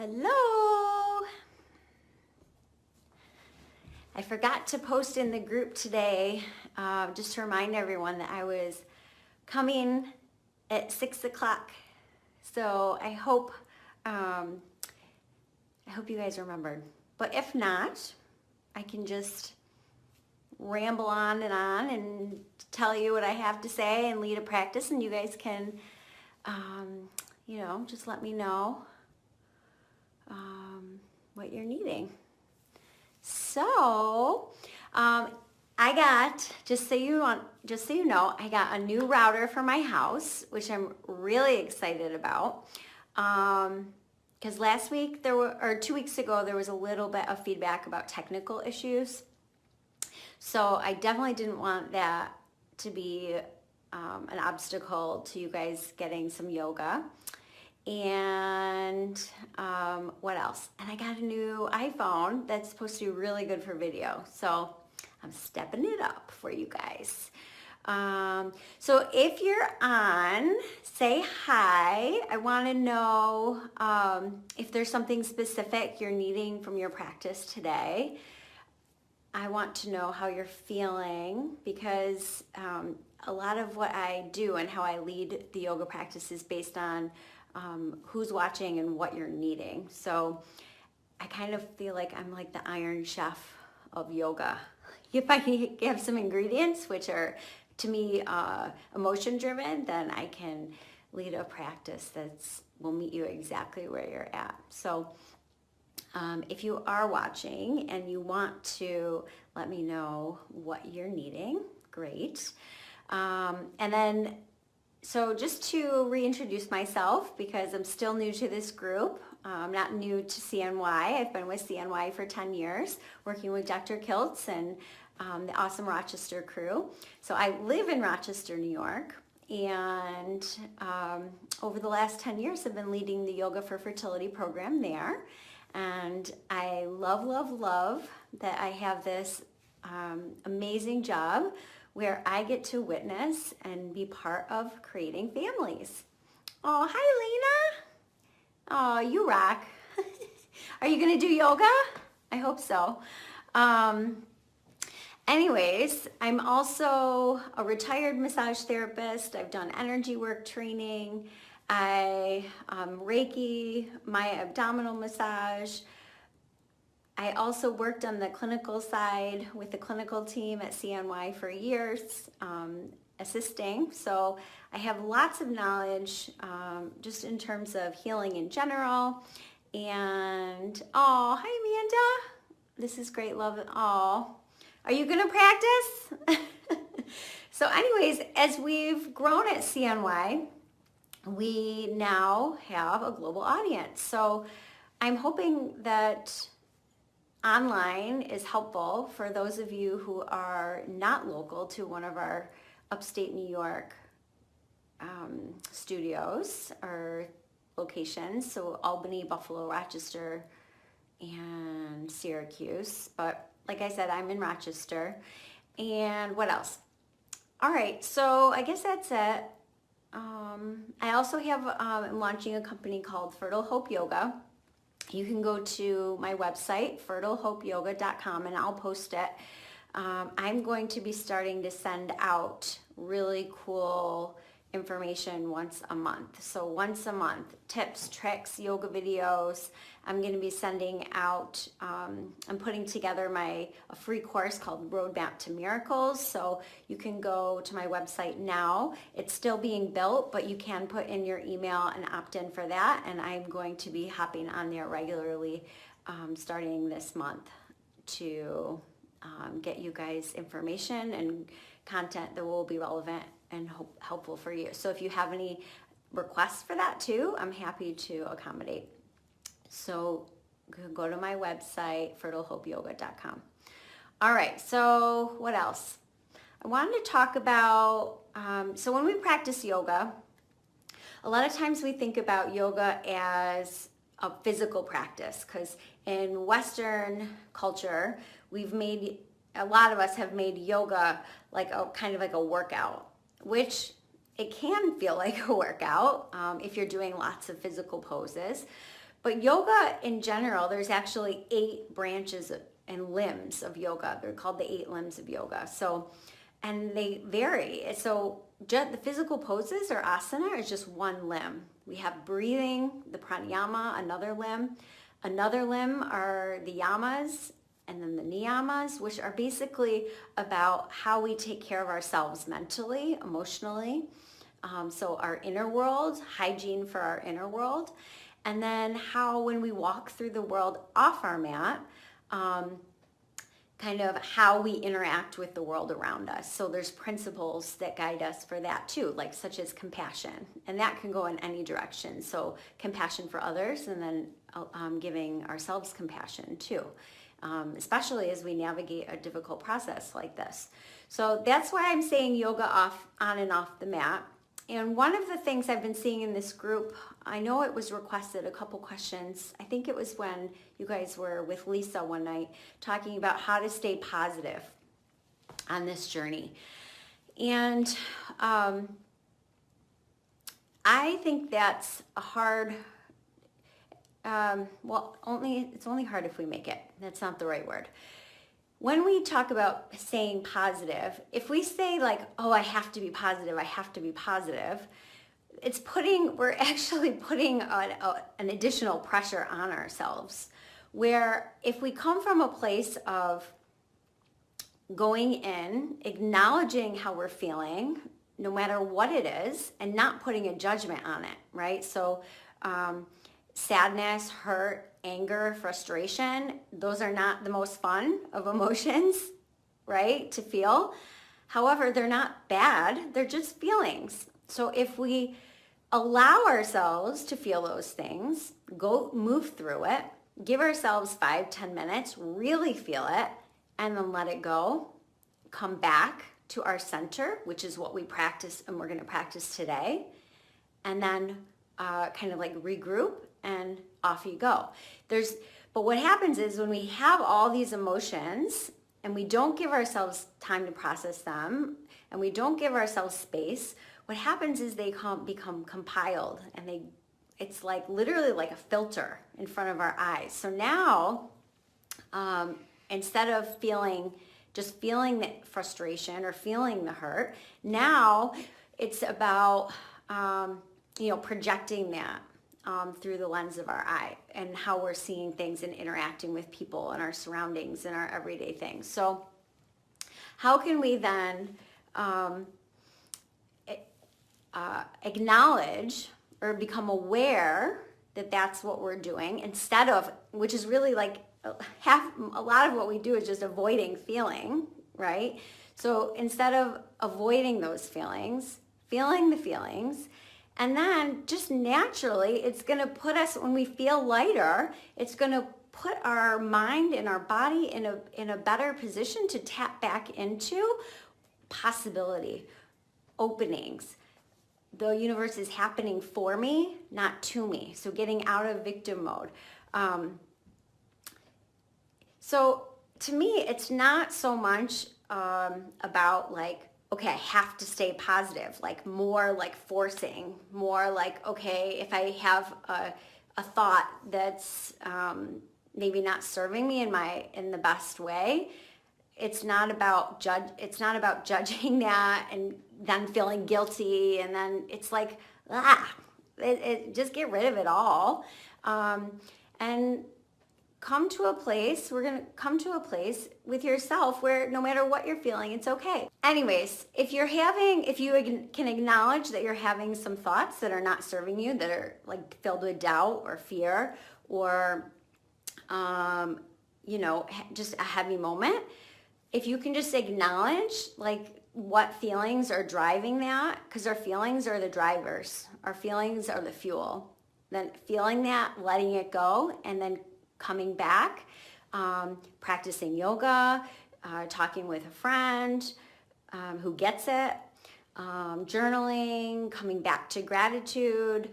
Hello! I forgot to post in the group today, just to remind everyone that I was coming at 6 o'clock. So I hope you guys remembered. But if not, I can just ramble on and tell you what I have to say and lead a practice, and you guys can, just let me know what you're needing. So, I got, just so you know, I got a new router for my house, which I'm really excited about. Because last week or 2 weeks ago, there was a little bit of feedback about technical issues. So I definitely didn't want that to be an obstacle to you guys getting some yoga. And what else? And I got a new iPhone that's supposed to be really good for video. So I'm stepping it up for you guys. So if you're on, say hi. I want to know if there's something specific you're needing from your practice today. I want to know how you're feeling, because a lot of what I do and how I lead the yoga practice is based on who's watching and what you're needing. So I kind of feel like I'm like the Iron Chef of yoga. If I have some ingredients, which are to me emotion driven, then I can lead a practice will meet you exactly where you're at. So if you are watching and you want to let me know what you're needing, great. And then, so just to reintroduce myself, because I'm still new to this group, I'm not new to CNY. I've been with CNY for 10 years, working with Dr. Kiltz and the awesome Rochester crew. So I live in Rochester, New York, and over the last 10 years I've been leading the Yoga for Fertility program there. And I love, love, love that I have this amazing job where I get to witness and be part of creating families. Oh, hi, Lena. Oh, you rock. Are you going to do yoga? I hope so. Anyways, I'm also a retired massage therapist. I've done energy work training. I Reiki, my abdominal massage. I also worked on the clinical side with the clinical team at CNY for years, assisting. So I have lots of knowledge just in terms of healing in general. And, oh, hi, Amanda. This is great, love. Oh, are you going to practice? So anyways, as we've grown at CNY, we now have a global audience. So I'm hoping that online is helpful for those of you who are not local to one of our upstate New York studios or locations. So Albany, Buffalo, Rochester, and Syracuse. But like I said, I'm in Rochester. And what else? All right, so I guess that's it. I also have, I'm launching a company called Fertile Hope Yoga. You can go to my website, fertilehopeyoga.com, and I'll post it. I'm going to be starting to send out really cool information once a month. So once a month, tips, tricks, yoga videos. I'm going to be sending out, I'm putting together a free course called Roadmap to Miracles. So you can go to my website now. It's still being built, but you can put in your email and opt in for that. And I'm going to be hopping on there regularly starting this month to get you guys information and content that will be relevant and helpful for you. So if you have any requests for that too, I'm happy to accommodate. So go to my website, fertilehopeyoga.com. All right, so what else? I wanted to talk about, so when we practice yoga, a lot of times we think about yoga as a physical practice, because in Western culture, a lot of us have made yoga like kind of like a workout, which it can feel like a workout if you're doing lots of physical poses. But yoga in general, there's actually 8 branches and limbs of yoga. They're called the 8 limbs of yoga. So, and they vary. So the physical poses or asana is just one limb. We have breathing, the pranayama, another limb. Another limb are the yamas, and then the niyamas, which are basically about how we take care of ourselves mentally, emotionally. So our inner world, hygiene for our inner world. And then how when we walk through the world off our mat, kind of how we interact with the world around us. So there's principles that guide us for that too, like such as compassion. And that can go in any direction. So compassion for others, and then giving ourselves compassion too, especially as we navigate a difficult process like this. So that's why I'm saying yoga on and off the mat. And one of the things I've been seeing in this group, I know it was requested, a couple questions. I think it was when you guys were with Lisa one night talking about how to stay positive on this journey. And I think that's a hard, it's only hard if we make it. That's not the right word. When we talk about staying positive, if we say like, oh, I have to be positive, we're actually putting an additional pressure on ourselves. Where if we come from a place of going in, acknowledging how we're feeling, no matter what it is, and not putting a judgment on it, right? So sadness, hurt, anger, frustration, those are not the most fun of emotions, right, to feel. However, they're not bad, they're just feelings. So if we allow ourselves to feel those things, go move through it, give ourselves 5-10 minutes, really feel it, and then let it go, come back to our center, which is what we practice and we're going to practice today, and then kind of like regroup and off you go. But what happens is when we have all these emotions and we don't give ourselves time to process them and we don't give ourselves space, what happens is they become compiled, and it's like literally like a filter in front of our eyes. So now, instead of just feeling the frustration or feeling the hurt, now it's about projecting that through the lens of our eye and how we're seeing things and interacting with people and our surroundings and our everyday things. So how can we then acknowledge or become aware that that's what we're doing, instead of, which is really like a lot of what we do is just avoiding feeling, right? So instead of avoiding those feelings, feeling the feelings, and then just naturally, it's going to put us, when we feel lighter, it's going to put our mind and our body in a better position to tap back into possibility, openings. The universe is happening for me, not to me. So getting out of victim mode. So to me, it's not so much about like, okay, I have to stay positive, like more like forcing, more like, okay, if I have a thought that's maybe not serving me in the best way, it's not about judging that and then feeling guilty, and then it's like, just get rid of it all, and come to a place, we're going to come to a place with yourself where no matter what you're feeling, it's okay. Anyways, if you can acknowledge that you're having some thoughts that are not serving you, that are like filled with doubt or fear or, just a heavy moment, if you can just acknowledge like what feelings are driving that, because our feelings are the drivers, our feelings are the fuel, then feeling that, letting it go, and then coming back, practicing yoga, talking with a friend who gets it, journaling, coming back to gratitude,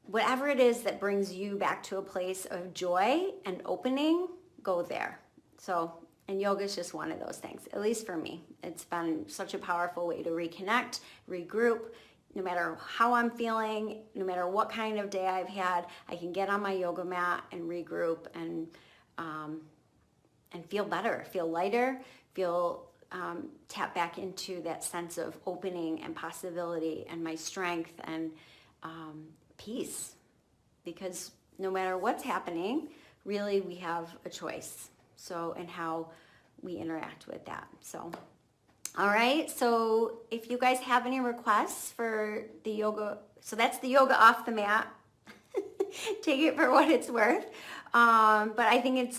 whatever it is that brings you back to a place of joy and opening, go there. So, and yoga is just one of those things, at least for me. It's been such a powerful way to reconnect, regroup, no matter how I'm feeling, no matter what kind of day I've had, I can get on my yoga mat and regroup and feel better, feel lighter, feel tap back into that sense of opening and possibility and my strength and peace. Because no matter what's happening, really we have a choice. So, and how we interact with that. So, all right. So if you guys have any requests for the yoga, so that's the yoga off the mat. Take it for what it's worth. But I think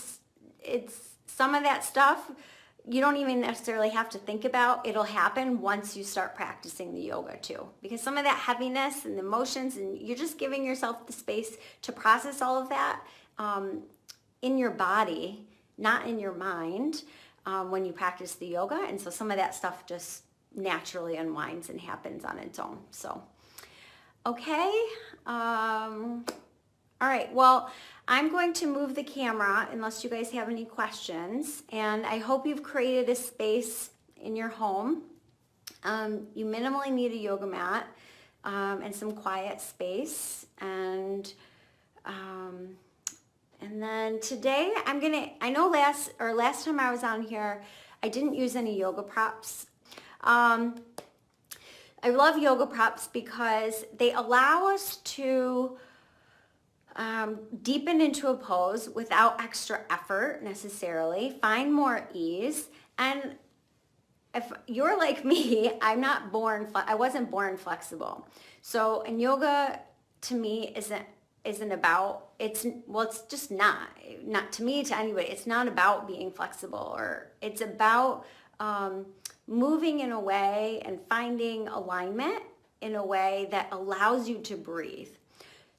it's some of that stuff you don't even necessarily have to think about. It'll happen once you start practicing the yoga too. Because some of that heaviness and the emotions, and you're just giving yourself the space to process all of that in your body, not in your mind, when you practice the yoga. And so some of that stuff just naturally unwinds and happens on its own. So, okay. All right. Well, I'm going to move the camera unless you guys have any questions. And I hope you've created a space in your home. You minimally need a yoga mat and some quiet space. And then today I know last time I was on here, I didn't use any yoga props. I love yoga props because they allow us to deepen into a pose without extra effort necessarily, find more ease. And if you're like me, I wasn't born flexible. So, and yoga to me isn't about, it's just not to me, to anybody, it's not about being flexible, or it's about moving in a way and finding alignment in a way that allows you to breathe.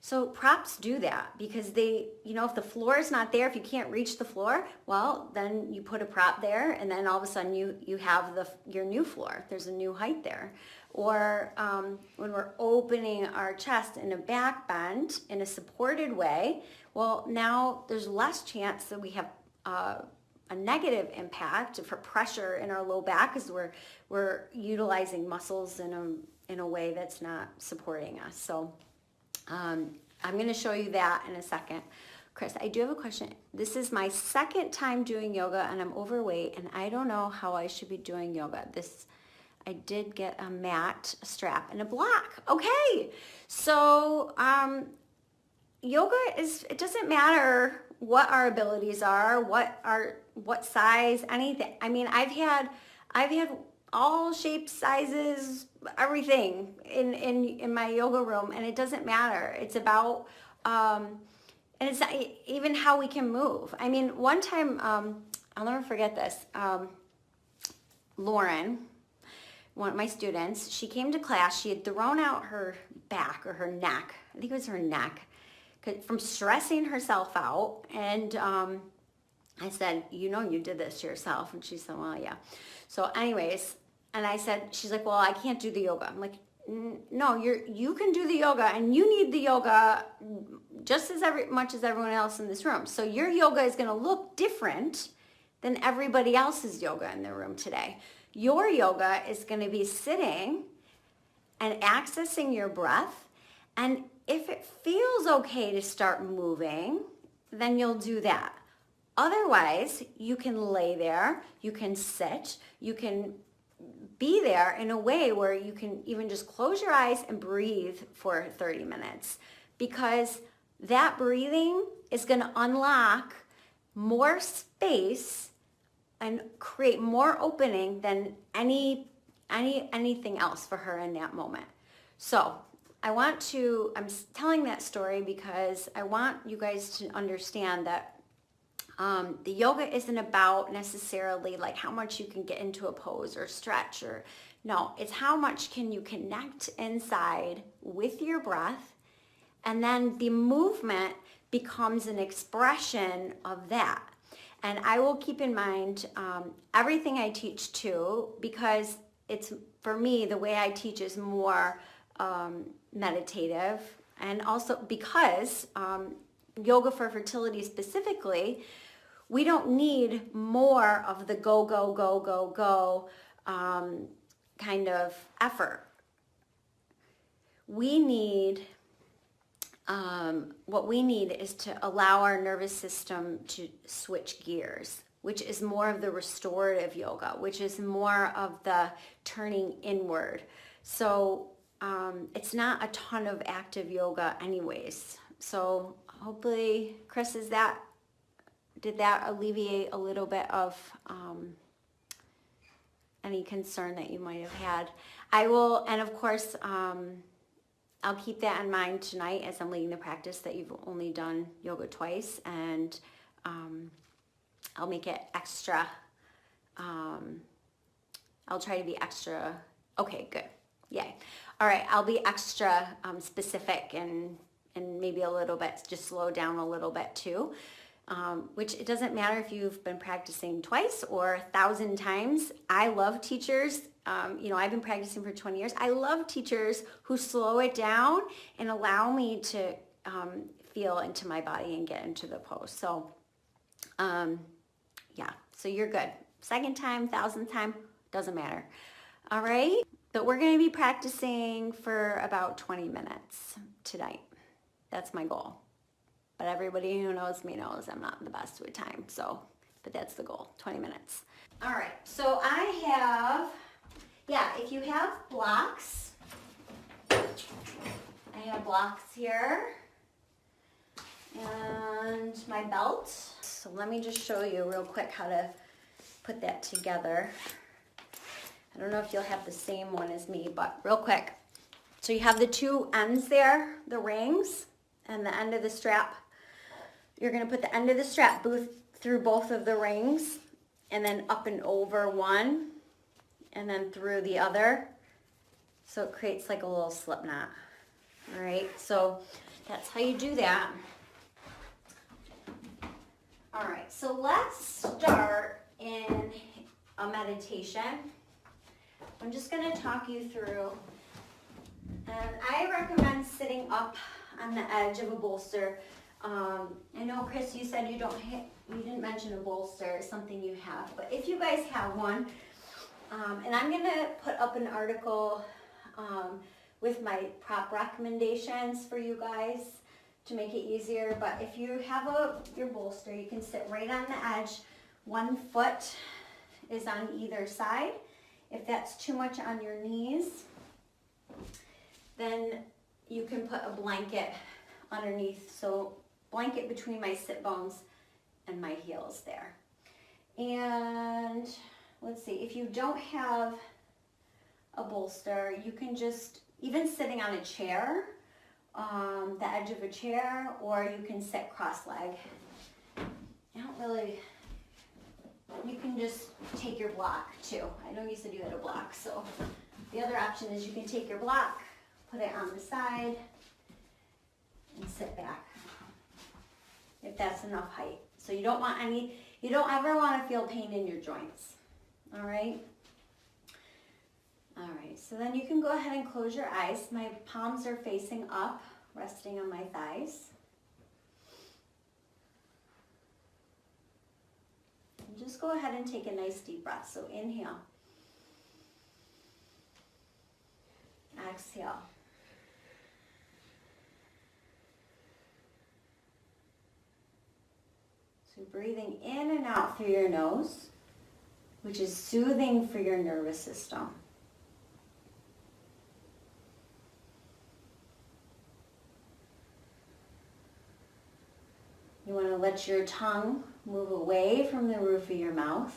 So props do that because if the floor is not there, if you can't reach the floor, well, then you put a prop there, and then all of a sudden you have your new floor. There's a new height there. Or when we're opening our chest in a back bend in a supported way, well, now there's less chance that we have a negative impact for pressure in our low back because we're utilizing muscles in a way that's not supporting us. So I'm going to show you that in a second. Chris, I do have a question. This is my second time doing yoga and I'm overweight and I don't know how I should be doing yoga. I did get a mat, a strap, and a block. Okay. So yoga it doesn't matter what our abilities are, what size, anything. I mean, I've had all shapes, sizes, everything in my yoga room, and it doesn't matter. It's about and it's not even how we can move. I mean, one time I'll never forget this. Lauren, one of my students, she came to class. She had thrown out her back or her neck. I think it was her neck from stressing herself out. And I said, you did this to yourself. And she said, well, yeah. So anyways, and I said, she's like, well, I can't do the yoga. I'm like, no, you can do the yoga, and you need the yoga just as much as everyone else in this room. So your yoga is going to look different than everybody else's yoga in the room today. Your yoga is going to be sitting and accessing your breath. And if it feels okay to start moving, then you'll do that. Otherwise, you can lay there, you can sit, you can be there in a way where you can even just close your eyes and breathe for 30 minutes, because that breathing is going to unlock more space and create more opening than anything else for her in that moment. So I'm telling that story because I want you guys to understand that the yoga isn't about necessarily like how much you can get into a pose or stretch, or no, it's how much can you connect inside with your breath, and then the movement becomes an expression of that. And I will keep in mind everything I teach too, because it's, for me, the way I teach is more meditative, and also because yoga for fertility specifically, we don't need more of the go, go, go, go, go kind of effort. we need, what we need is to allow our nervous system to switch gears, which is more of the restorative yoga, which is more of the turning inward. So it's not a ton of active yoga anyways. So hopefully, Chris, did that alleviate a little bit of any concern that you might have had? I will, and of course, I'll keep that in mind tonight as I'm leading the practice, that you've only done yoga twice, and I'll make it extra. I'll try to be extra. Okay, good. Yay. All right, I'll be extra specific and maybe a little bit, just slow down a little bit too. Which it doesn't matter if you've been practicing twice or 1,000 times. I love teachers. I've been practicing for 20 years. I love teachers who slow it down and allow me to feel into my body and get into the pose. So, yeah, so you're good. Second time, 1,000th time, doesn't matter. All right, but we're going to be practicing for about 20 minutes tonight. That's my goal. But everybody who knows me knows I'm not the best with time. So, but that's the goal, 20 minutes. All right, so I have, if you have blocks, I have blocks here and my belt. So let me just show you real quick how to put that together. I don't know if you'll have the same one as me, but real quick. So you have the two ends there, the rings, and the end of the strap. You're going to put the end of the strap through both of the rings, and then up and over one, and then through the other. So it creates like a little slip knot. All right, so that's how you do that. All right, so let's start in a meditation. I'm just going to talk you through, and I recommend sitting up on the edge of a bolster. I know, Chris, you said you didn't mention a bolster, something you have, but if you guys have one, and I'm going to put up an article with my prop recommendations for you guys to make it easier, but if you have your bolster, you can sit right on the edge. One foot is on either side. If that's too much on your knees, then you can put a blanket underneath, so blanket between my sit bones and my heels there. And let's see, if you don't have a bolster, you can just, even sitting on a chair, the edge of a chair, or you can sit cross-legged. You can just take your block too. I know you said you had a block, so the other option is you can take your block, put it on the side, and sit back, if that's enough height. So you don't ever want to feel pain in your joints. All right? All right, so then you can go ahead and close your eyes. My palms are facing up, resting on my thighs. And just go ahead and take a nice deep breath. So inhale. Exhale. So breathing in and out through your nose, which is soothing for your nervous system. You want to let your tongue move away from the roof of your mouth.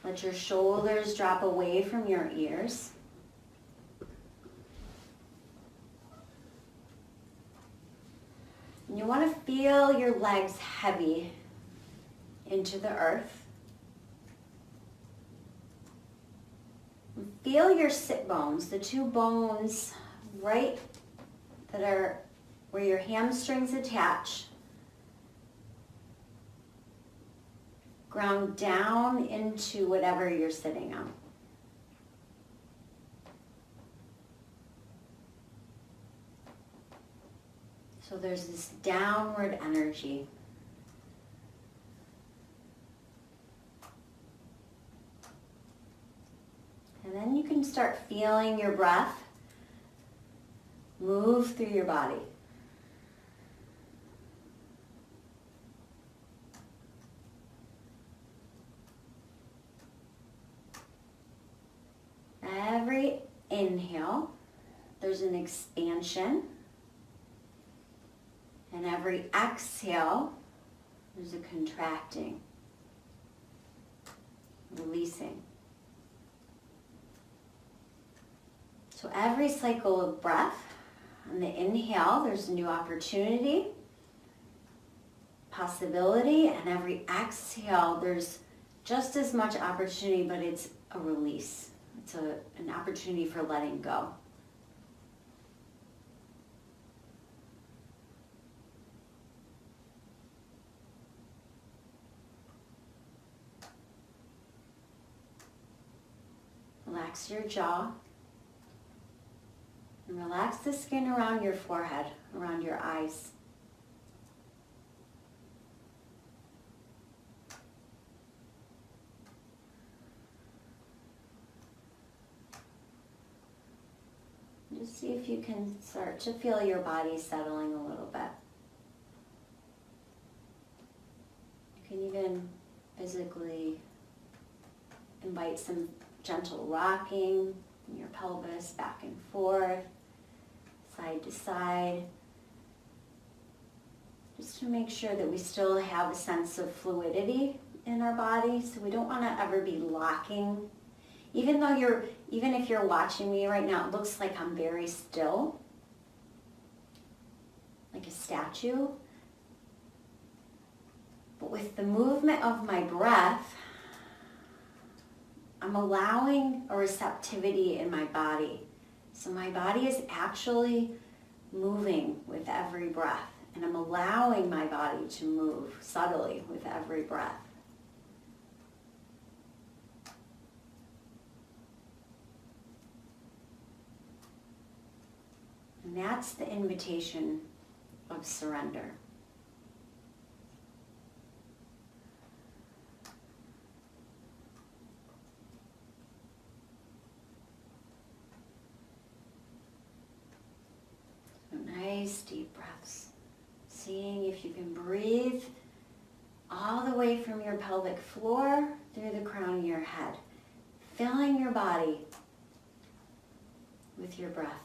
Let your shoulders drop away from your ears. And you want to feel your legs heavy into the earth. Feel your sit bones, the two bones right that are where your hamstrings attach. Ground down into whatever you're sitting on. So there's this downward energy. start feeling your breath move through your body. Every inhale, there's an expansion. And every exhale, there's a contracting, releasing. So every cycle of breath, on the inhale, there's a new opportunity, possibility, and every exhale, there's just as much opportunity, but it's a release. It's an opportunity for letting go. Relax your jaw. And relax the skin around your forehead, around your eyes. Just see if you can start to feel your body settling a little bit. You can even physically invite some gentle rocking in your pelvis back and forth, side to side, just to make sure that we still have a sense of fluidity in our body. So we don't want to ever be locking. Even if you're watching me right now, it looks like I'm very still, like a statue. But with the movement of my breath, I'm allowing a receptivity in my body. So my body is actually moving with every breath, and I'm allowing my body to move subtly with every breath. And that's the invitation of surrender. So nice deep breaths. Seeing if you can breathe all the way from your pelvic floor through the crown of your head, filling your body with your breath.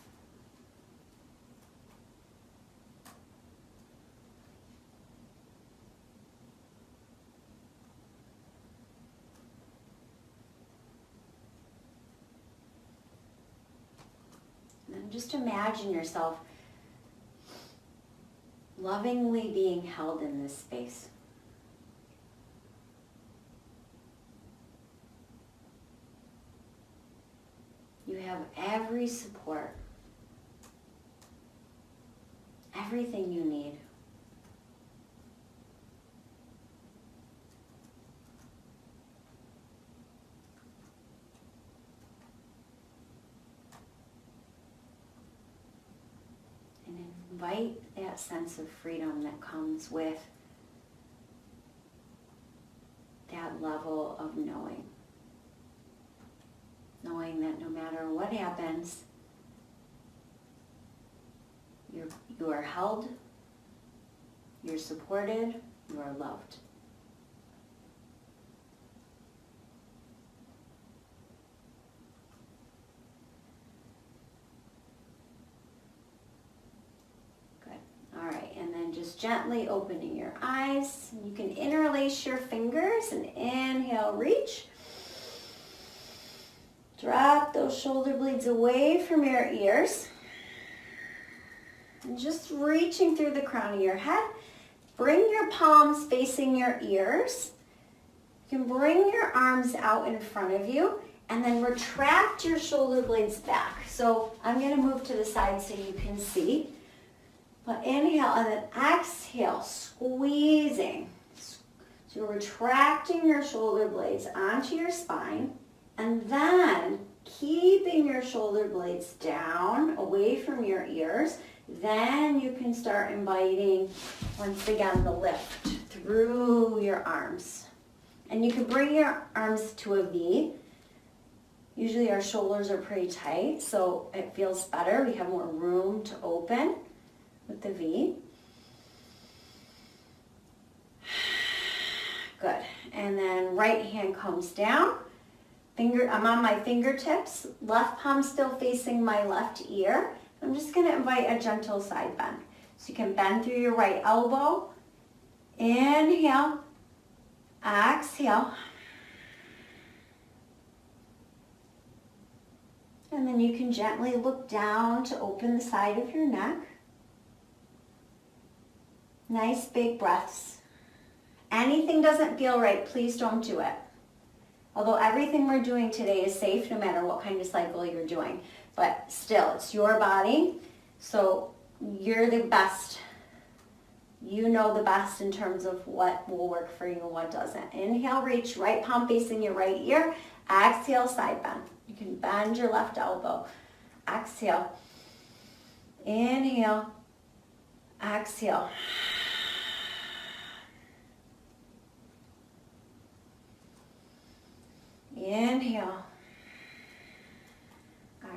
Just imagine yourself lovingly being held in this space. You have every support, everything you need. Invite that sense of freedom that comes with that level of knowing. Knowing that no matter what happens, you are held, you're supported, you are loved. Just gently opening your eyes. You can interlace your fingers and inhale, reach. Drop those shoulder blades away from your ears. And just reaching through the crown of your head. Bring your palms facing your ears. You can bring your arms out in front of you and then retract your shoulder blades back. So I'm going to move to the side so you can see. But inhale and then exhale, squeezing. So you're retracting your shoulder blades onto your spine and then keeping your shoulder blades down away from your ears. Then you can start inviting, once again, the lift through your arms. And you can bring your arms to a V Usually our shoulders are pretty tight, so it feels better. We have more room to open with the V. Good. And then right hand comes down. I'm on my fingertips. Left palm still facing my left ear. I'm just going to invite a gentle side bend. So you can bend through your right elbow. Inhale. Exhale. And then you can gently look down to open the side of your neck. Nice big breaths. Anything doesn't feel right, please don't do it. Although everything we're doing today is safe no matter what kind of cycle you're doing. But still, it's your body, so you're the best. You know the best in terms of what will work for you and what doesn't. Inhale, reach, right palm facing your right ear. Exhale, side bend. You can bend your left elbow. Exhale. Inhale. Exhale. Inhale.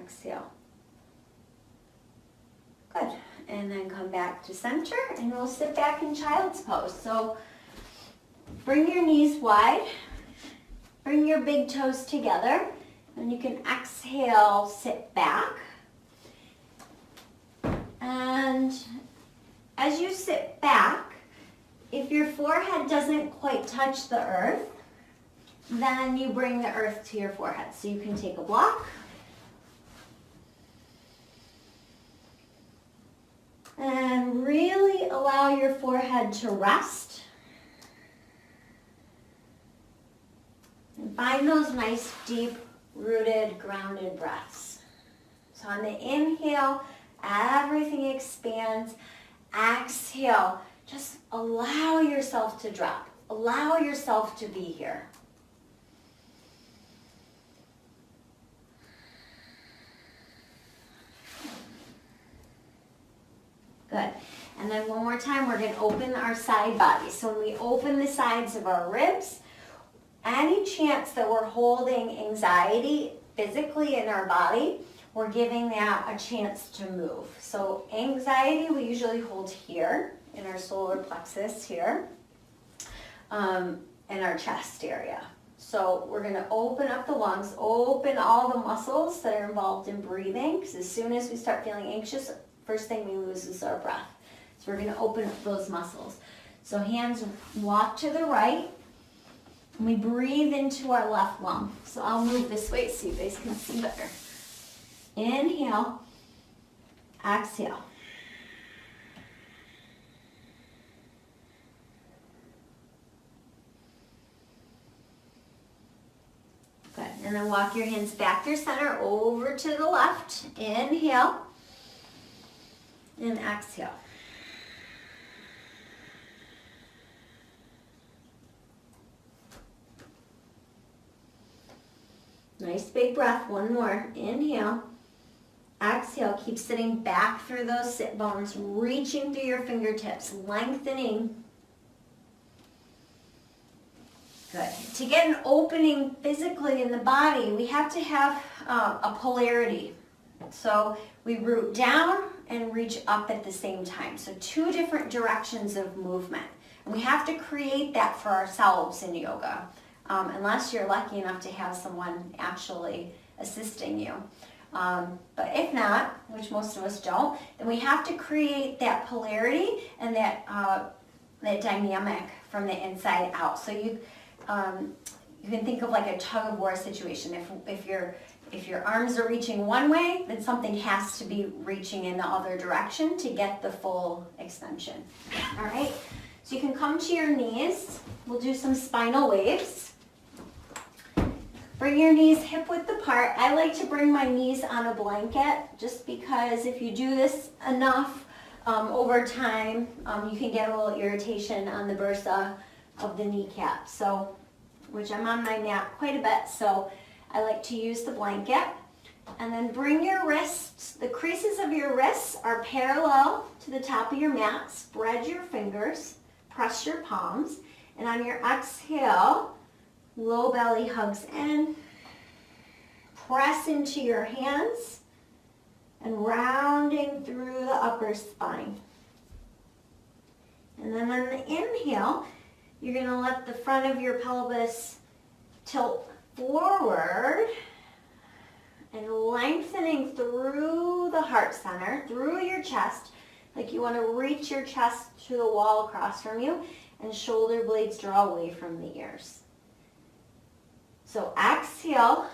Exhale. Good. And then come back to center and we'll sit back in child's pose. So bring your knees wide. Bring your big toes together. And you can exhale, sit back. And as you sit back, if your forehead doesn't quite touch the earth, then you bring the earth to your forehead. So you can take a block. And really allow your forehead to rest. And find those nice, deep, rooted, grounded breaths. So on the inhale, everything expands. Exhale, just allow yourself to drop. Allow yourself to be here. Good. And then one more time, we're going to open our side body. So when we open the sides of our ribs, any chance that we're holding anxiety physically in our body, we're giving that a chance to move. So anxiety we usually hold here in our solar plexus here, in our chest area. So we're going to open up the lungs, open all the muscles that are involved in breathing, because as soon as we start feeling anxious, first thing we lose is our breath. So we're going to open up those muscles. So hands walk to the right. And we breathe into our left lung. So I'll move this way so you guys can see better. Inhale. Exhale. Good. And then walk your hands back through center over to the left. Inhale. And exhale. Nice big breath. One more. Inhale. Exhale. Keep sitting back through those sit bones, reaching through your fingertips, lengthening. Good. To get an opening physically in the body, we have to have a polarity. So we root down and reach up at the same time. So two different directions of movement. And we have to create that for ourselves in yoga, unless you're lucky enough to have someone actually assisting you. But if not, which most of us don't, then we have to create that polarity and that dynamic from the inside out. So you can think of like a tug of war situation. If your arms are reaching one way, then something has to be reaching in the other direction to get the full extension. All right, so you can come to your knees. We'll do some spinal waves. Bring your knees hip width apart. I like to bring my knees on a blanket just because if you do this enough over time, you can get a little irritation on the bursa of the kneecap. So, which I'm on my mat quite a bit, so I like to use the blanket. And then bring your wrists, the creases of your wrists are parallel to the top of your mat. Spread your fingers, press your palms, and on your exhale, low belly hugs in, press into your hands and rounding through the upper spine. And then on the inhale, you're going to let the front of your pelvis tilt forward and lengthening through the heart center, through your chest, like you want to reach your chest to the wall across from you, and shoulder blades draw away from the ears. So exhale,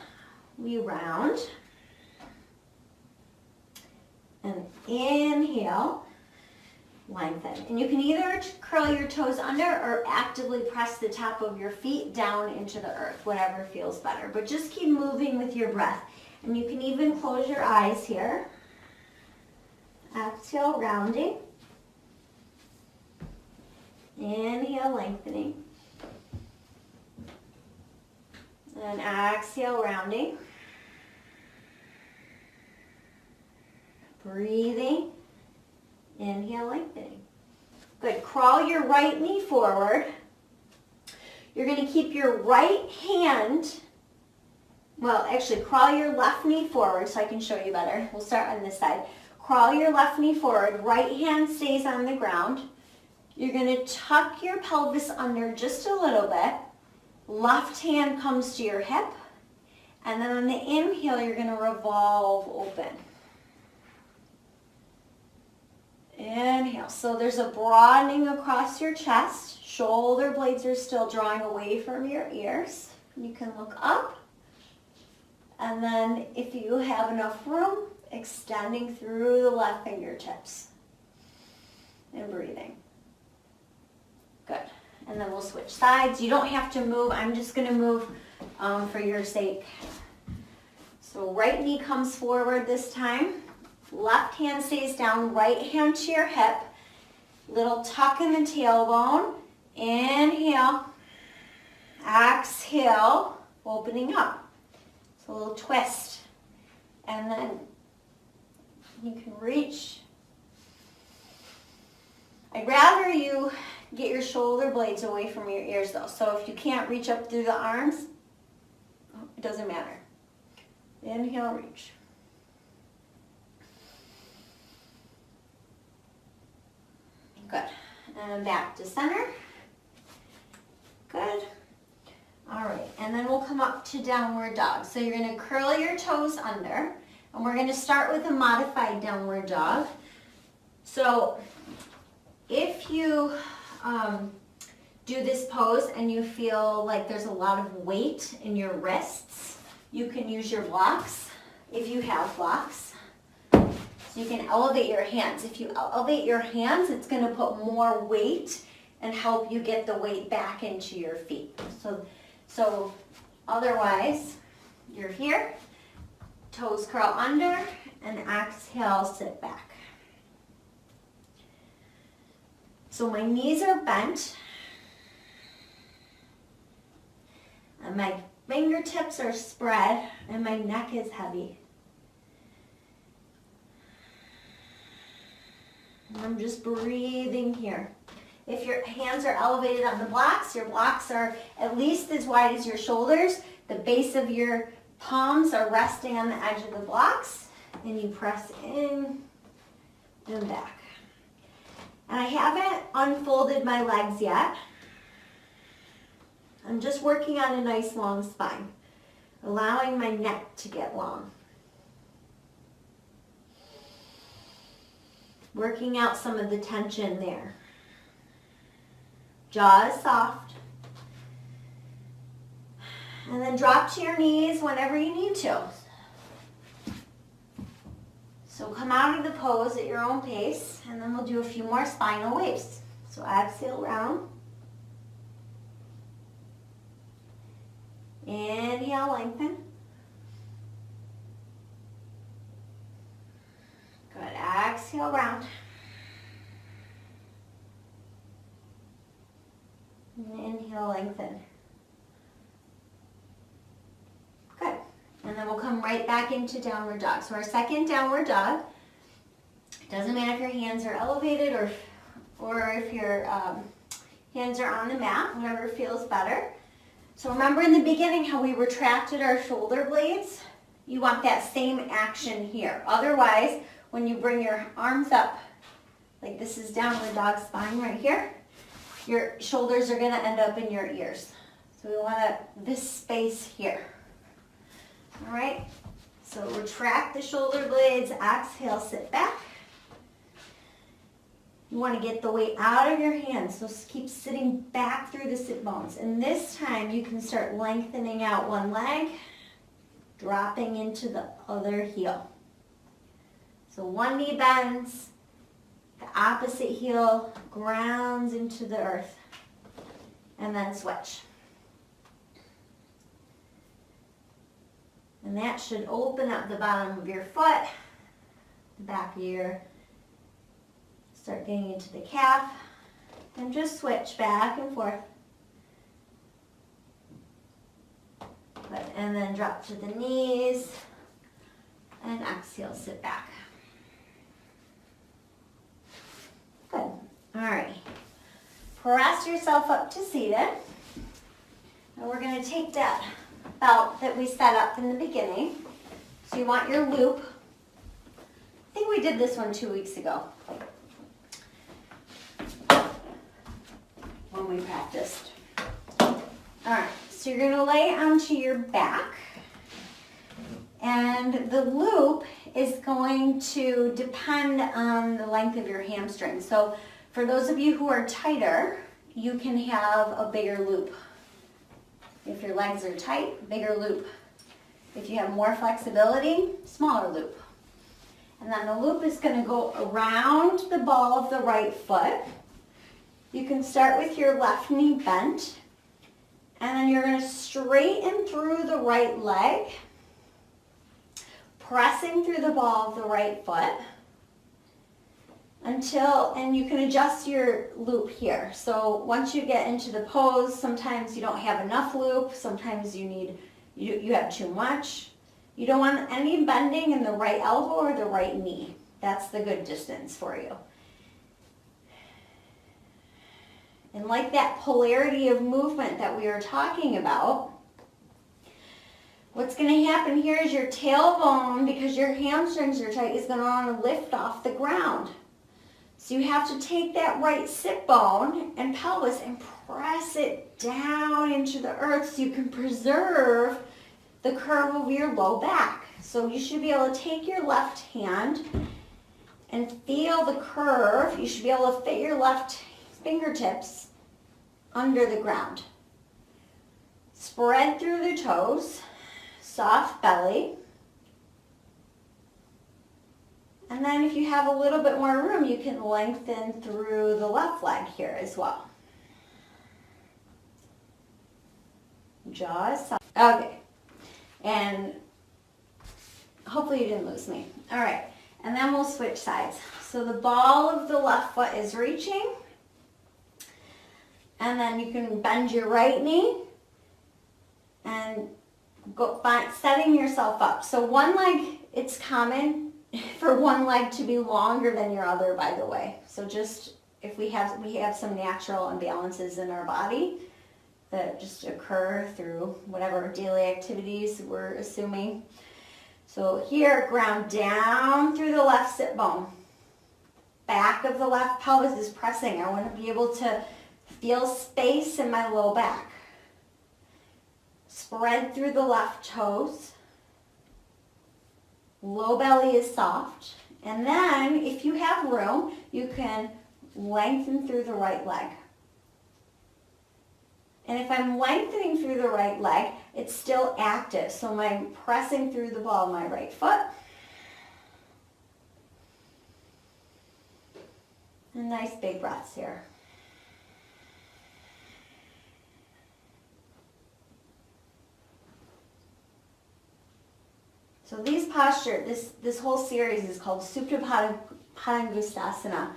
we round, and inhale, lengthen. And you can either curl your toes under or actively press the top of your feet down into the earth, whatever feels better. But just keep moving with your breath. And you can even close your eyes here. Exhale, rounding. Inhale, lengthening. And exhale, rounding. Breathing. Inhale, lengthening. Good. Crawl your right knee forward. You're going to keep your right hand, well, actually, crawl your left knee forward so I can show you better. We'll start on this side. Crawl your left knee forward. Right hand stays on the ground. You're going to tuck your pelvis under just a little bit. Left hand comes to your hip. And then on the inhale, you're going to revolve open. Inhale. So there's a broadening across your chest. Shoulder blades are still drawing away from your ears. You can look up. And then if you have enough room, extending through the left fingertips. And breathing. Good. And then we'll switch sides. You don't have to move. I'm just going to move for your sake. So right knee comes forward this time. Left hand stays down, right hand to your hip. Little tuck in the tailbone. Inhale. Exhale. Opening up. So a little twist. And then you can reach. I'd rather you get your shoulder blades away from your ears though. So if you can't reach up through the arms, it doesn't matter. Inhale, reach. Good. And back to center. Good. All right. And then we'll come up to downward dog. So you're going to curl your toes under. And we're going to start with a modified downward dog. So if you do this pose and you feel like there's a lot of weight in your wrists, you can use your blocks if you have blocks. So you can elevate your hands. If you elevate your hands, it's going to put more weight and help you get the weight back into your feet. So otherwise, you're here, toes curl under, and exhale, sit back. So my knees are bent, and my fingertips are spread, and my neck is heavy. And I'm just breathing here. If your hands are elevated on the blocks, your blocks are at least as wide as your shoulders. The base of your palms are resting on the edge of the blocks, and you press in and back. And I haven't unfolded my legs yet. I'm just working on a nice long spine, allowing my neck to get long. Working out some of the tension there. Jaw is soft. And then drop to your knees whenever you need to. So come out of the pose at your own pace, and then we'll do a few more spinal waves. So exhale, round. Inhale, lengthen. Good. Exhale, round. Inhale, lengthen. Good. And then we'll come right back into downward dog. So our second downward dog, it doesn't matter if your hands are elevated or if your hands are on the mat, whatever feels better. So remember in the beginning how we retracted our shoulder blades you want that same action here. Otherwise, when you bring your arms up, like this is downward dog spine right here, your shoulders are gonna end up in your ears. So we want this space here. All right, so retract the shoulder blades, exhale, sit back. You want to get the weight out of your hands, so keep sitting back through the sit bones. And this time you can start lengthening out one leg, dropping into the other heel. So one knee bends, the opposite heel grounds into the earth, and then switch. And that should open up the bottom of your foot, the back of your, start getting into the calf, and just switch back and forth. Good. And then drop to the knees, and exhale, sit back. Good. All right. Press yourself up to seated. And we're going to take that belt that we set up in the beginning. So you want your loop. I think we did this one 2 weeks ago when we practiced. All right, so you're gonna lay onto your back, and the loop is going to depend on the length of your hamstring. So for those of you who are tighter, you can have a bigger loop. If your legs are tight, bigger loop. If you have more flexibility, smaller loop. And then the loop is going to go around the ball of the right foot. You can start with your left knee bent, and then you're going to straighten through the right leg, pressing through the ball of the right foot until, and you can adjust your loop here. So once you get into the pose, sometimes you don't have enough loop, sometimes you have too much. You don't want any bending in the right elbow or the right knee. That's the good distance for you. And like that polarity of movement that we were talking about, what's going to happen here is your tailbone, because your hamstrings are tight, is going to want to lift off the ground. So you have to take that right sit bone and pelvis and press it down into the earth so you can preserve the curve of your low back. So you should be able to take your left hand and feel the curve. You should be able to fit your left fingertips under the ground. Spread through the toes, soft belly. And then if you have a little bit more room, you can lengthen through the left leg here as well. Jaws soft. Okay. And hopefully you didn't lose me. All right. And then we'll switch sides. So the ball of the left foot is reaching. And then you can bend your right knee and go setting yourself up. So one leg, it's common for one leg to be longer than your other, by the way. So just if we have some natural imbalances in our body that just occur through whatever daily activities we're assuming. So here, ground down through the left sit bone. Back of the left pelvis is pressing. I want to be able to feel space in my low back. Spread through the left toes. Low belly is soft. And then, if you have room, you can lengthen through the right leg. And if I'm lengthening through the right leg, it's still active. So I'm pressing through the ball of my right foot. And nice big breaths here. So these posture, this whole series is called Supta Padangusthasana,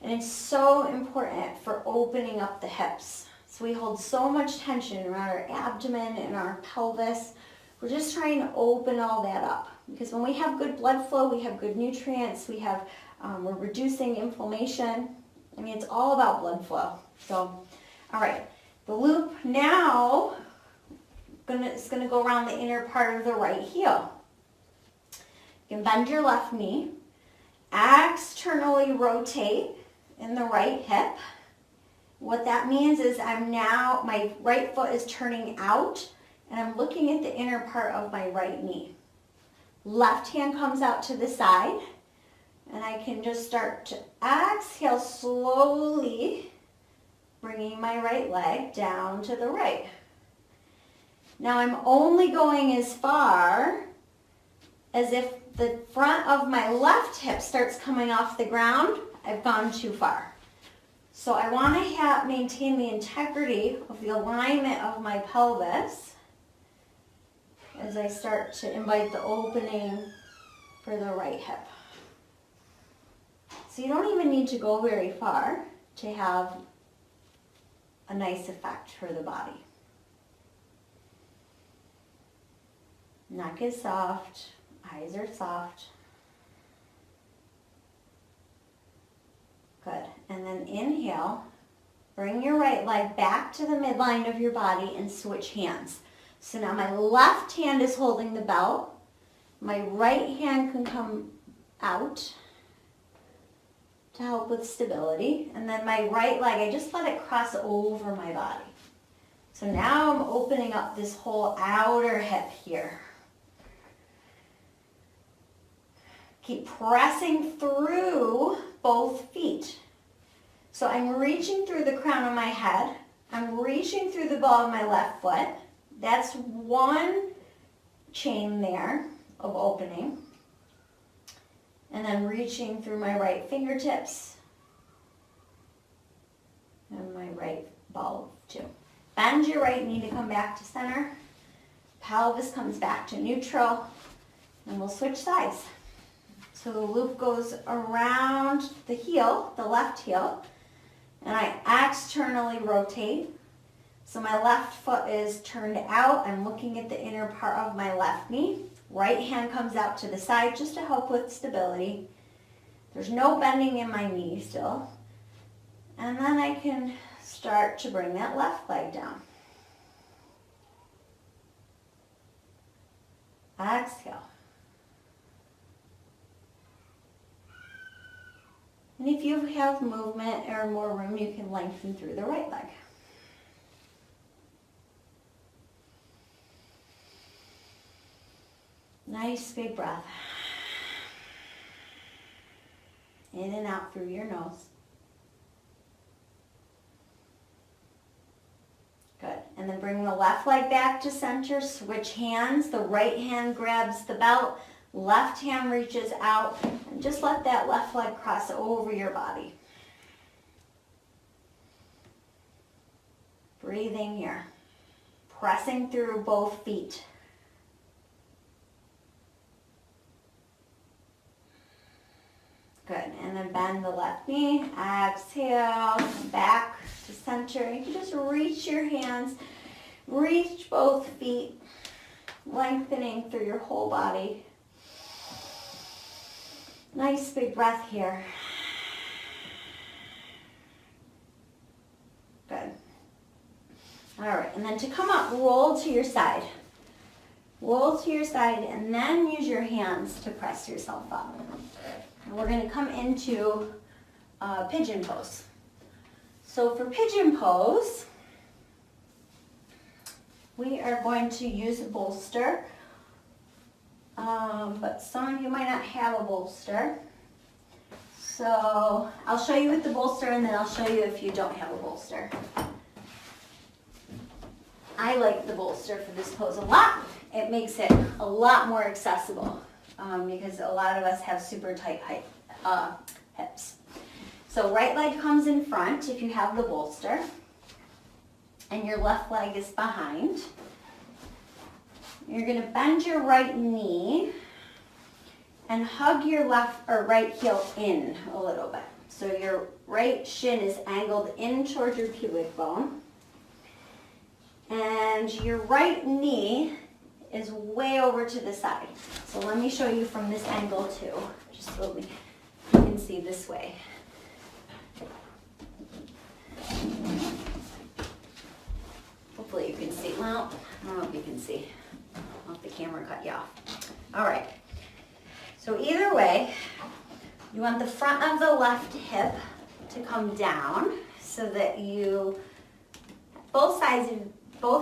and it's so important for opening up the hips. So we hold so much tension around our abdomen and our pelvis. We're just trying to open all that up, because when we have good blood flow, we have good nutrients, we're reducing inflammation. I mean, it's all about blood flow. So, all right, the loop now is going to go around the inner part of the right heel. You can bend your left knee, externally rotate in the right hip. What that means is my right foot is turning out and I'm looking at the inner part of my right knee. Left hand comes out to the side and I can just start to exhale slowly, bringing my right leg down to the right. Now I'm only going as far as if the front of my left hip starts coming off the ground, I've gone too far. So I want to maintain the integrity of the alignment of my pelvis as I start to invite the opening for the right hip. So you don't even need to go very far to have a nice effect for the body. Neck is soft, eyes are soft. Good. And then inhale, bring your right leg back to the midline of your body and switch hands. So now my left hand is holding the belt. My right hand can come out to help with stability. And then my right leg, I just let it cross over my body. So now I'm opening up this whole outer hip here. Keep pressing through both feet. So I'm reaching through the crown of my head. I'm reaching through the ball of my left foot. That's one chain there of opening. And then reaching through my right fingertips and my right ball too. Bend your right knee to come back to center. Pelvis comes back to neutral. And we'll switch sides. So the loop goes around the heel, the left heel, and I externally rotate. So my left foot is turned out. I'm looking at the inner part of my left knee. Right hand comes out to the side just to help with stability. There's no bending in my knee still. And then I can start to bring that left leg down. Exhale. And if you have movement or more room, you can lengthen through the right leg. Nice big breath. In and out through your nose. Good. And then bring the left leg back to center. Switch hands. The right hand grabs the belt. Left hand reaches out. And just let that left leg cross over your body. Breathing here. Pressing through both feet. Good. And then bend the left knee. Exhale. Back to center. You can just reach your hands. Reach both feet. Lengthening through your whole body. Nice big breath here. Good. All right. And then to come up, roll to your side. Roll to your side and then use your hands to press yourself up. And we're going to come into pigeon pose. So for pigeon pose, we are going to use a bolster, but some of you might not have a bolster. So I'll show you with the bolster and then I'll show you if you don't have a bolster. I like the bolster for this pose a lot. It makes it a lot more accessible. Because a lot of us have super tight hips. So right leg comes in front if you have the bolster, and your left leg is behind. You're going to bend your right knee and hug your left or right heel in a little bit. So your right shin is angled in towards your pubic bone, and your right knee is way over to the side. So let me show you from this angle too, just so you can see this way. Hopefully you can see. Well, I don't know if you can see. I'll let the camera cut you off. All right. So either way, you want the front of the left hip to come down so that both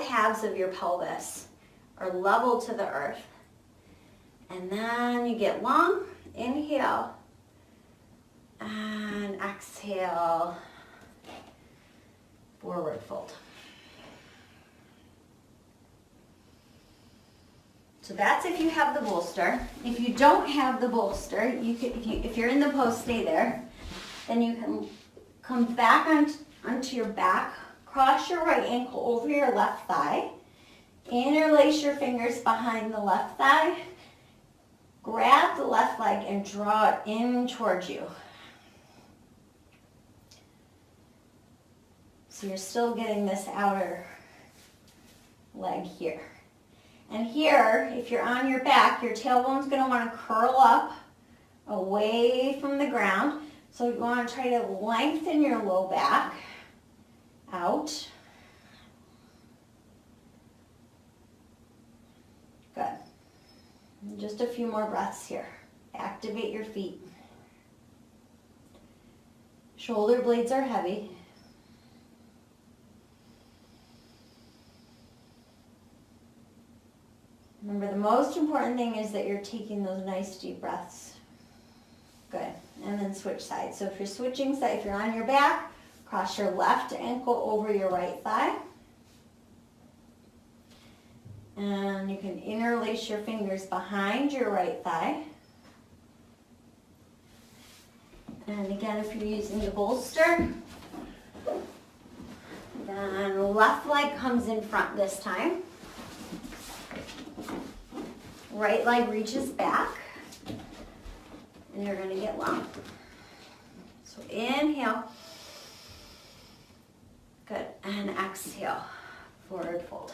halves of your pelvis are level to the earth. And then you get long, inhale, and exhale, forward fold. So that's if you have the bolster. If you don't have the bolster, if you're in the pose, stay there. Then you can come back onto your back, cross your right ankle over your left thigh, interlace your fingers behind the left thigh, grab the left leg and draw it in towards you. So you're still getting this outer leg here. And here, if you're on your back, your tailbone's going to want to curl up away from the ground. So you want to try to lengthen your low back out. Good. And just a few more breaths here. Activate your feet. Shoulder blades are heavy. Remember, the most important thing is that you're taking those nice deep breaths. Good. And then switch sides. So if you're switching sides, if you're on your back, cross your left ankle over your right thigh. And you can interlace your fingers behind your right thigh. And again, if you're using the bolster, then left leg comes in front this time. Right leg reaches back, and you're going to get long. So inhale, good, and exhale, forward fold.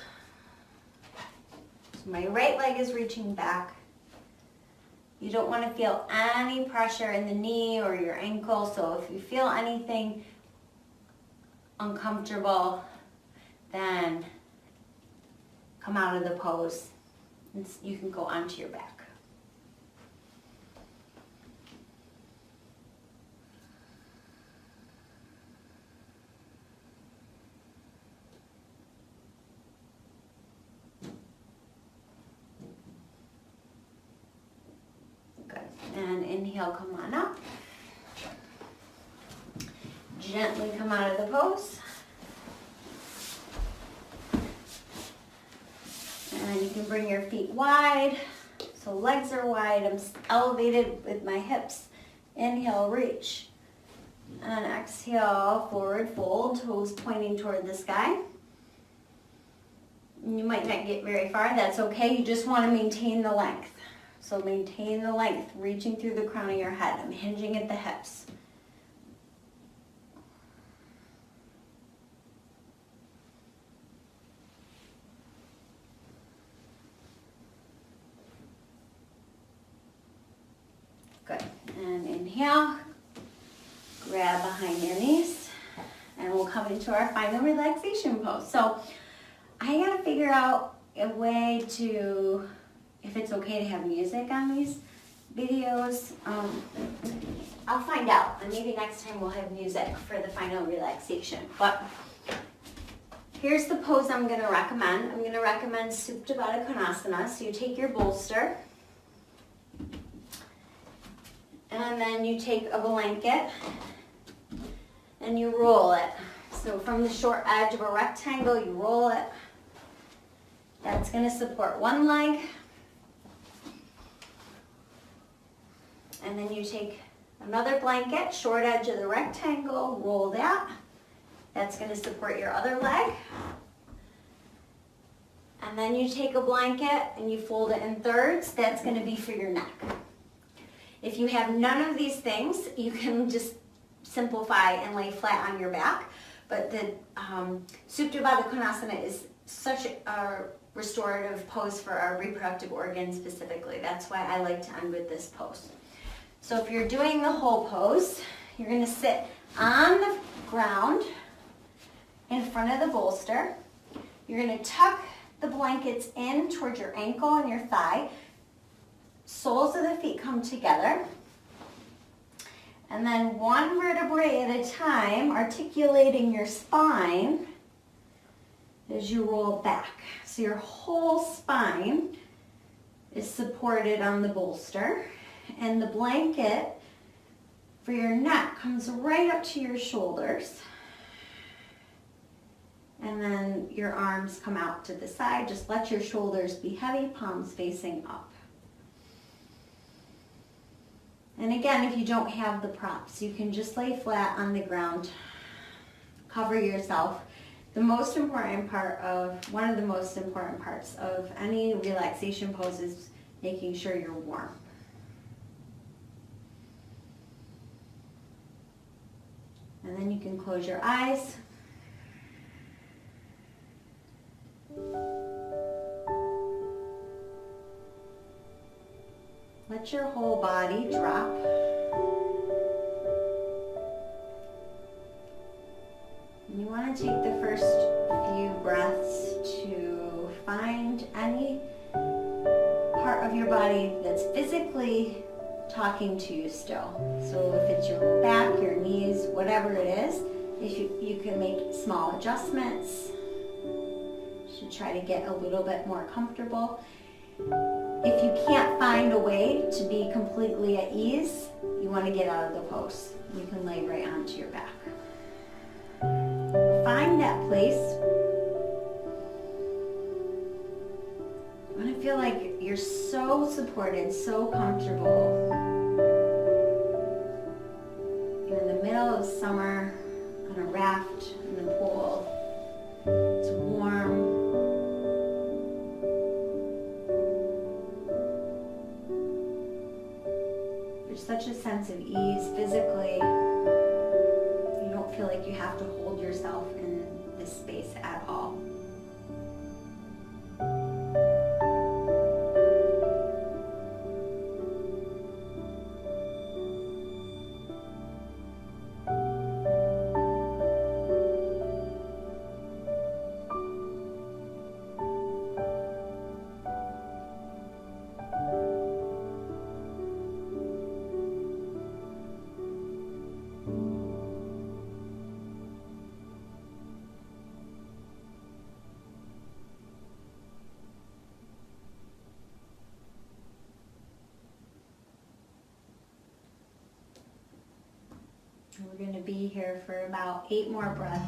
So my right leg is reaching back. You don't want to feel any pressure in the knee or your ankle, so if you feel anything uncomfortable, then come out of the pose. You can go onto your back. Good. And inhale, come on up. Gently come out of the pose. And you can bring your feet wide, so legs are wide. I'm elevated with my hips. Inhale, reach. And exhale, forward fold, toes pointing toward the sky. You might not get very far, that's okay. You just want to maintain the length. So maintain the length, reaching through the crown of your head. I'm hinging at the hips. Good. And inhale, grab behind your knees, and we'll come into our final relaxation pose. So I gotta figure out a way to, if it's okay to have music on these videos. I'll find out, and maybe next time we'll have music for the final relaxation. But here's the pose I'm gonna recommend. I'm gonna recommend Supta Baddha Konasana. So you take your bolster, and then you take a blanket and you roll it. So from the short edge of a rectangle, you roll it. That's going to support one leg. And then you take another blanket, short edge of the rectangle, roll that. That's going to support your other leg. And then you take a blanket and you fold it in thirds. That's going to be for your neck. If you have none of these things, you can just simplify and lay flat on your back. But the Supta Baddha Konasana is such a restorative pose for our reproductive organs specifically. That's why I like to end with this pose. So if you're doing the whole pose, you're going to sit on the ground in front of the bolster. You're going to tuck the blankets in towards your ankle and your thigh. soles of the feet come together. And then one vertebrae at a time, articulating your spine as you roll back. So your whole spine is supported on the bolster, and the blanket for your neck comes right up to your shoulders. And then your arms come out to the side. Just let your shoulders be heavy, palms facing up. And again, if you don't have the props, you can just lay flat on the ground, cover yourself. The most important part one of the most important parts of any relaxation pose is making sure you're warm. And then you can close your eyes. Let your whole body drop. And you want to take the first few breaths to find any part of your body that's physically talking to you still. So if it's your low back, your knees, whatever it is, you can make small adjustments. You should try to get a little bit more comfortable. If you can't find a way to be completely at ease, you want to get out of the pose. You can lay right onto your back. Find that place. You want to feel like you're so supported, so comfortable. You're in the middle of summer on a raft in the pool. It's warm. There's such a sense of ease physically. You don't feel like you have to hold yourself in this space at all. We're going to be here for about 8 more breaths.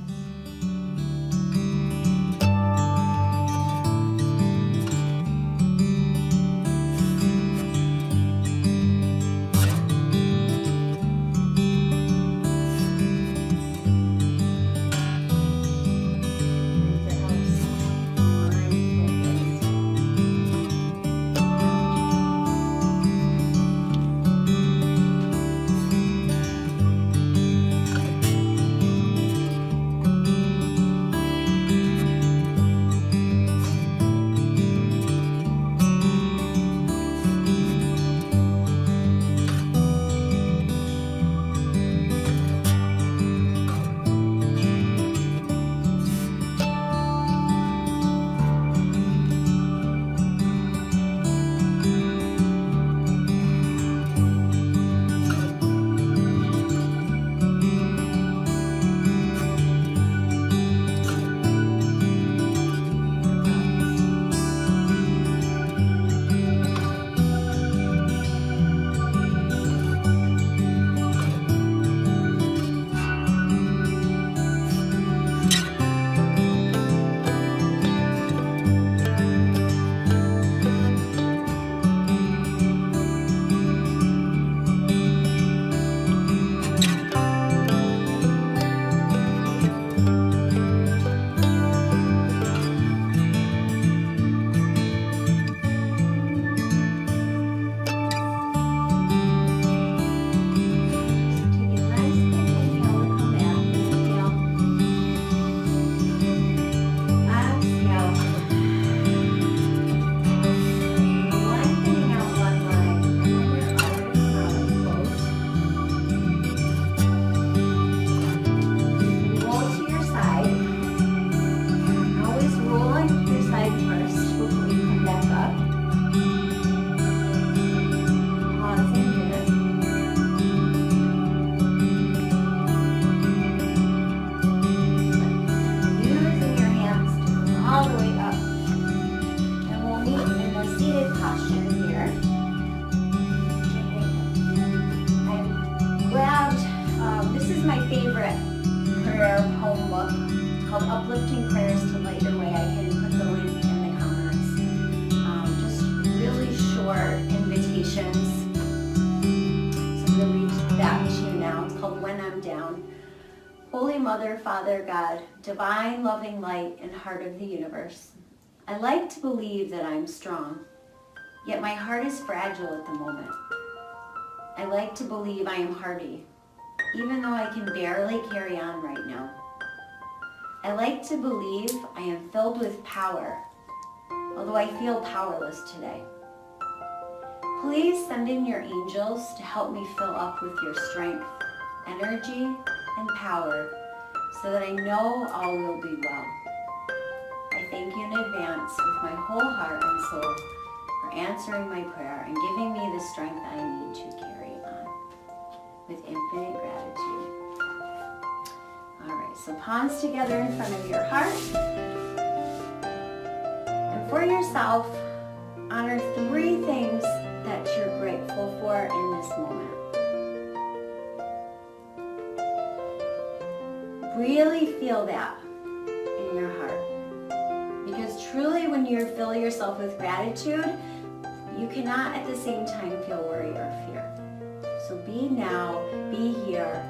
called Uplifting Prayers to Light Your Way. I can put the link in the comments. Just really short invitations. So I'm going to read that to you now. It's called When I'm Down. Holy Mother, Father, God, divine, loving light and heart of the universe. I like to believe that I'm strong, yet my heart is fragile at the moment. I like to believe I am hardy, even though I can barely carry on right now. I like to believe I am filled with power, although I feel powerless today. Please send in your angels to help me fill up with your strength, energy, and power so that I know all will be well. I thank you in advance with my whole heart and soul for answering my prayer and giving me the strength I need to carry on. With infinite gratitude. All right, so palms together in front of your heart. And for yourself, honor 3 things that you're grateful for in this moment. Really feel that in your heart. Because truly when you fill yourself with gratitude, you cannot at the same time feel worry or fear. So be now, be here,